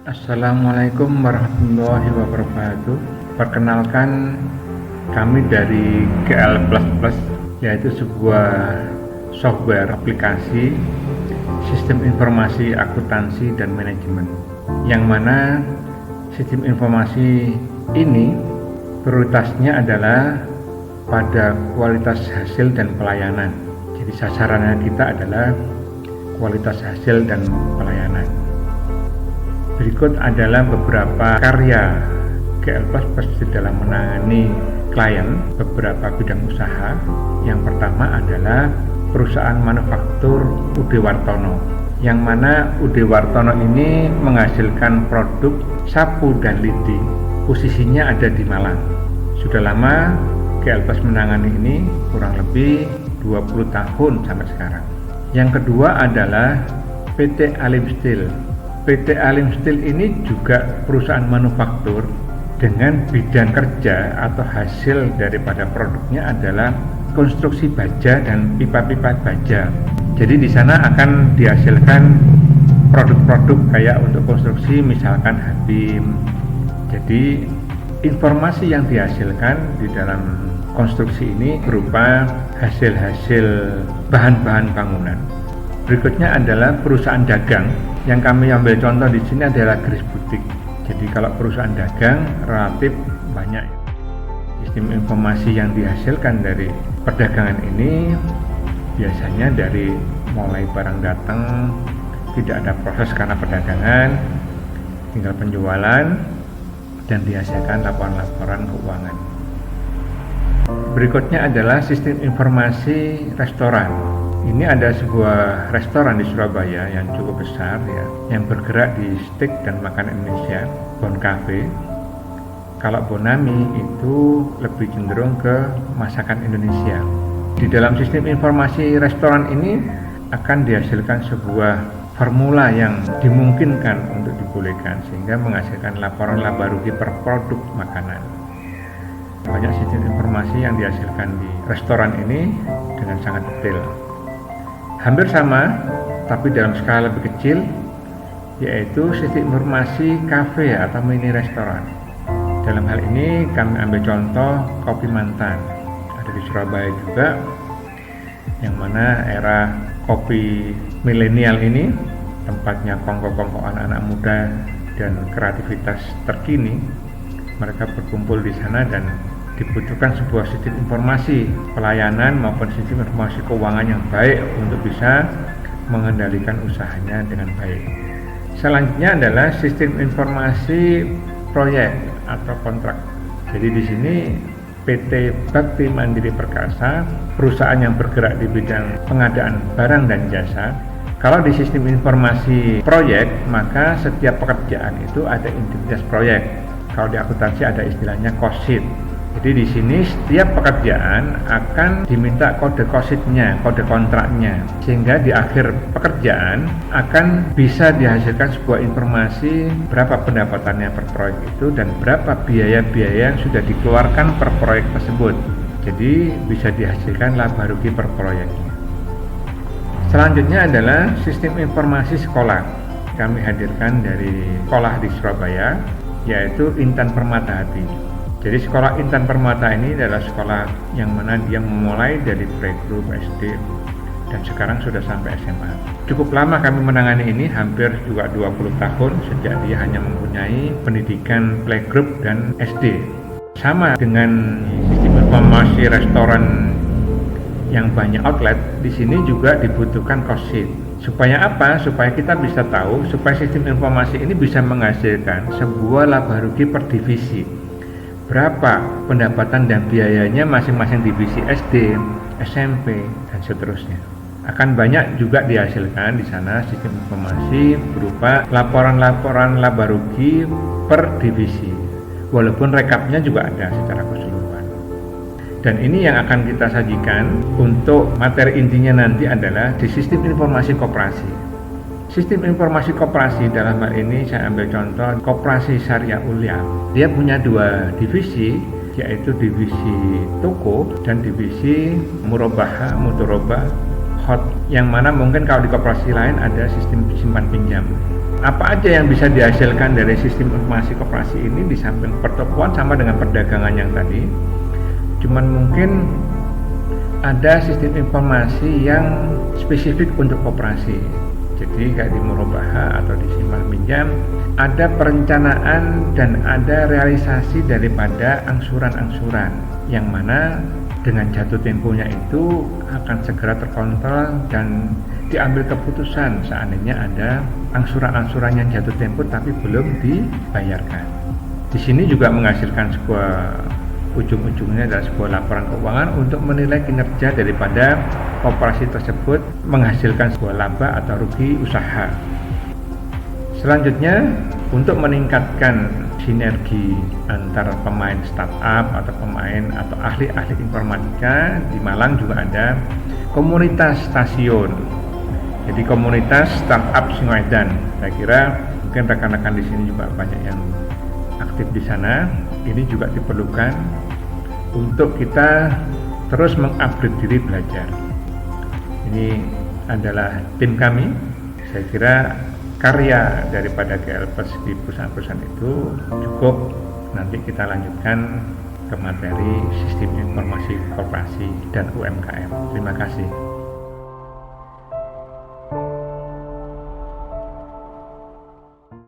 Assalamualaikum warahmatullahi wabarakatuh. Perkenalkan, kami dari GL++, yaitu sebuah software aplikasi sistem informasi akuntansi dan manajemen, yang mana sistem informasi ini prioritasnya adalah pada kualitas hasil dan pelayanan. Jadi sasarannya kita adalah kualitas hasil dan pelayanan. Berikut adalah beberapa karya GL++ di dalam menangani klien beberapa bidang usaha. Yang pertama adalah perusahaan manufaktur UD Wartono, yang mana UD Wartono ini menghasilkan produk sapu dan lidi. Posisinya ada di Malang. Sudah lama GL+ menangani ini, kurang lebih 20 tahun sampai sekarang. Yang kedua adalah PT Alim Steel. PT Alim Steel ini juga perusahaan manufaktur dengan bidang kerja atau hasil daripada produknya adalah konstruksi baja dan pipa-pipa baja. Jadi di sana akan dihasilkan produk-produk kayak untuk konstruksi, misalkan habim. Jadi informasi yang dihasilkan di dalam konstruksi ini berupa hasil-hasil bahan-bahan bangunan. Berikutnya adalah perusahaan dagang. Yang kami ambil contoh di sini adalah Grace Boutique. Jadi kalau perusahaan dagang relatif banyak. Sistem informasi yang dihasilkan dari perdagangan ini biasanya dari mulai barang datang, tidak ada proses karena perdagangan, tinggal penjualan, dan dihasilkan laporan-laporan keuangan. Berikutnya adalah sistem informasi restoran. Ini ada sebuah restoran di Surabaya yang cukup besar ya, yang bergerak di steak dan makanan Indonesia, Bon Cafe. Kalau Bonami itu lebih cenderung ke masakan Indonesia. Di dalam sistem informasi restoran ini akan dihasilkan sebuah formula yang dimungkinkan untuk dibolehkan sehingga menghasilkan laporan laba rugi per produk makanan. Banyak sistem informasi yang dihasilkan di restoran ini dengan sangat detail. Hampir sama, tapi dalam skala lebih kecil, yaitu sistem informasi kafe atau mini restoran. Dalam hal ini kami ambil contoh Kopi Mantan, ada di Surabaya juga, yang mana era kopi milenial ini tempatnya kongko-kongko anak-anak muda dan kreativitas terkini. Mereka berkumpul di sana dan dibutuhkan sebuah sistem informasi pelayanan maupun sistem informasi keuangan yang baik untuk bisa mengendalikan usahanya dengan baik. Selanjutnya adalah sistem informasi proyek atau kontrak. Jadi di sini PT Bakti Mandiri Perkasa, perusahaan yang bergerak di bidang pengadaan barang dan jasa. Kalau di sistem informasi proyek, maka setiap pekerjaan itu ada identitas proyek. Kalau di akuntansi ada istilahnya cost sheet. Jadi di sini setiap pekerjaan akan diminta kode cost-nya, kode kontraknya, sehingga di akhir pekerjaan akan bisa dihasilkan sebuah informasi berapa pendapatannya per proyek itu dan berapa biaya-biaya yang sudah dikeluarkan per proyek tersebut. Jadi bisa dihasilkan laba rugi per proyeknya. Selanjutnya adalah sistem informasi sekolah. Kami hadirkan dari sekolah di Surabaya, yaitu Intan Permata Hati. Jadi sekolah Intan Permata ini adalah sekolah yang mana dia memulai dari playgroup SD dan sekarang sudah sampai SMA. Cukup lama kami menangani ini, hampir juga 20 tahun sejak dia hanya mempunyai pendidikan playgroup dan SD. Sama dengan sistem informasi restoran yang banyak outlet, di sini juga dibutuhkan cost sheet. Supaya apa? Supaya kita bisa tahu, supaya sistem informasi ini bisa menghasilkan sebuah laba rugi per divisi. Berapa pendapatan dan biayanya masing-masing divisi SD, SMP, dan seterusnya. Akan banyak juga dihasilkan di sana sistem informasi berupa laporan-laporan laba rugi per divisi. Walaupun rekapnya juga ada secara keseluruhan. Dan ini yang akan kita sajikan untuk materi intinya nanti adalah di sistem informasi koperasi. Sistem informasi koperasi dalam hal ini saya ambil contoh Koperasi Syariah Ulia. Dia punya dua divisi, yaitu divisi toko dan divisi murabahah, mudharabah, hot, yang mana mungkin kalau di koperasi lain ada sistem simpan pinjam. Apa aja yang bisa dihasilkan dari sistem informasi koperasi ini di samping pertokoan sama dengan perdagangan yang tadi. Cuman mungkin ada sistem informasi yang spesifik untuk koperasi. Jadi kayak di Murobaha atau di Simpan Pinjam ada perencanaan dan ada realisasi daripada angsuran-angsuran yang mana dengan jatuh temponya itu akan segera terkontrol dan diambil keputusan seandainya ada angsuran-angsuran yang jatuh tempo tapi belum dibayarkan. Di sini juga menghasilkan sebuah ujung-ujungnya adalah sebuah laporan keuangan untuk menilai kinerja daripada koperasi tersebut menghasilkan sebuah laba atau rugi usaha. Selanjutnya, untuk meningkatkan sinergi antara pemain startup atau pemain atau ahli-ahli informatika, di Malang juga ada komunitas stasiun. Jadi komunitas startup Singoedan. Saya kira mungkin rekan-rekan di sini juga banyak yang aktif di sana. Ini juga diperlukan untuk kita terus mengupgrade diri belajar. Ini adalah tim kami. Saya kira karya daripada GLPers di perusahaan-perusahaan itu cukup. Nanti kita lanjutkan ke materi sistem informasi koperasi dan UMKM. Terima kasih.